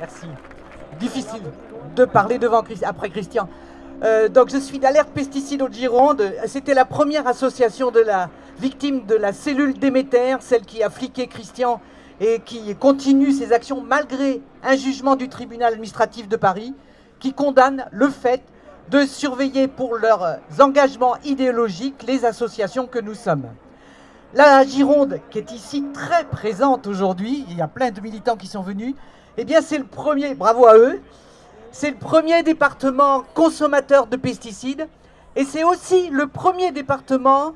Merci. Difficile de parler après Christian. Donc je suis d'Alerte Pesticides Haute-Gironde. C'était la première association de la victime de la cellule Déméter, celle qui a fliqué Christian et qui continue ses actions malgré un jugement du tribunal administratif de Paris qui condamne le fait de surveiller pour leurs engagements idéologiques les associations que nous sommes. La Gironde, qui est ici très présente aujourd'hui, il y a plein de militants qui sont venus, eh bien c'est le premier, bravo à eux, c'est le premier département consommateur de pesticides et c'est aussi le premier département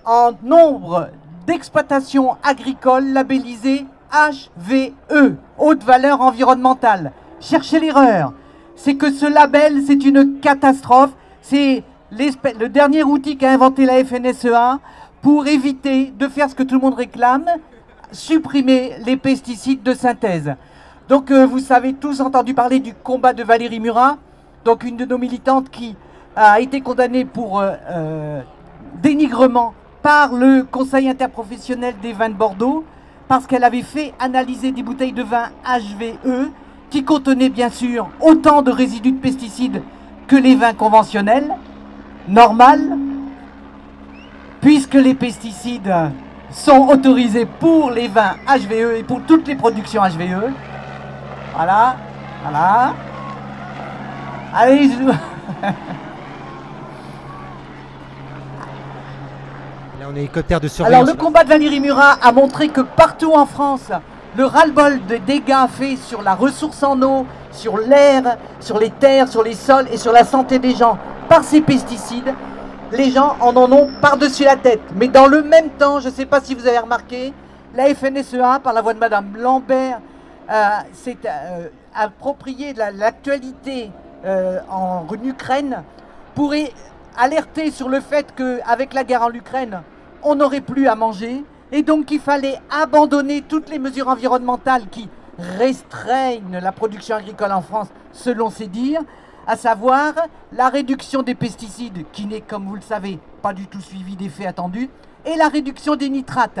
en nombre d'exploitations agricoles labellisées HVE, haute valeur environnementale. Cherchez l'erreur, c'est que ce label c'est une catastrophe, c'est le dernier outil qu'a inventé la FNSEA pour éviter de faire ce que tout le monde réclame, supprimer les pesticides de synthèse. Donc vous avez tous entendu parler du combat de Valérie Murat, donc une de nos militantes qui a été condamnée pour dénigrement par le Conseil interprofessionnel des vins de Bordeaux, parce qu'elle avait fait analyser des bouteilles de vin HVE qui contenaient bien sûr autant de résidus de pesticides que les vins conventionnels, normal, puisque les pesticides sont autorisés pour les vins HVE et pour toutes les productions HVE. Voilà, voilà. Allez, Là, on est hélicoptère de surveillance. Alors, le combat de Valérie Murat a montré que partout en France, le ras-le-bol de dégâts faits sur la ressource en eau, sur l'air, sur les terres, sur les sols et sur la santé des gens par ces pesticides, les gens en ont par-dessus la tête. Mais dans le même temps, je ne sais pas si vous avez remarqué, la FNSEA, par la voix de Madame Lambert, s'est approprié de l'actualité en Ukraine pour alerter sur le fait qu'avec la guerre en Ukraine, on n'aurait plus à manger et donc il fallait abandonner toutes les mesures environnementales qui restreignent la production agricole en France, selon ses dires, à savoir la réduction des pesticides, qui n'est, comme vous le savez, pas du tout suivi des faits attendus, et la réduction des nitrates.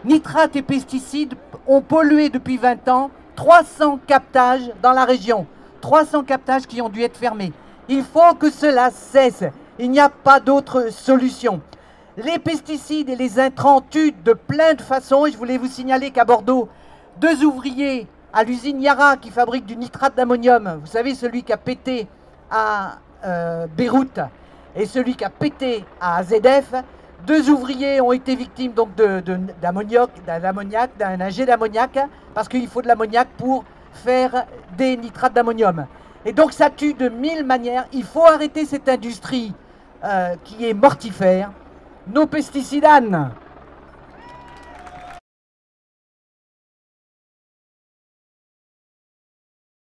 Nitrates et pesticides ont pollué depuis 20 ans 300 captages dans la région. 300 captages qui ont dû être fermés. Il faut que cela cesse. Il n'y a pas d'autre solution. Les pesticides et les intrants tuent de plein de façons. Et je voulais vous signaler qu'à Bordeaux, 2 ouvriers à l'usine Yara qui fabrique du nitrate d'ammonium, vous savez, celui qui a pété à Beyrouth et celui qui a pété à ZF, 2 ouvriers ont été victimes donc d'ammoniac, d'un jet d'ammoniac, parce qu'il faut de l'ammoniac pour faire des nitrates d'ammonium. Et donc ça tue de 1000 manières. Il faut arrêter cette industrie qui est mortifère. Nos pesticides, Anne,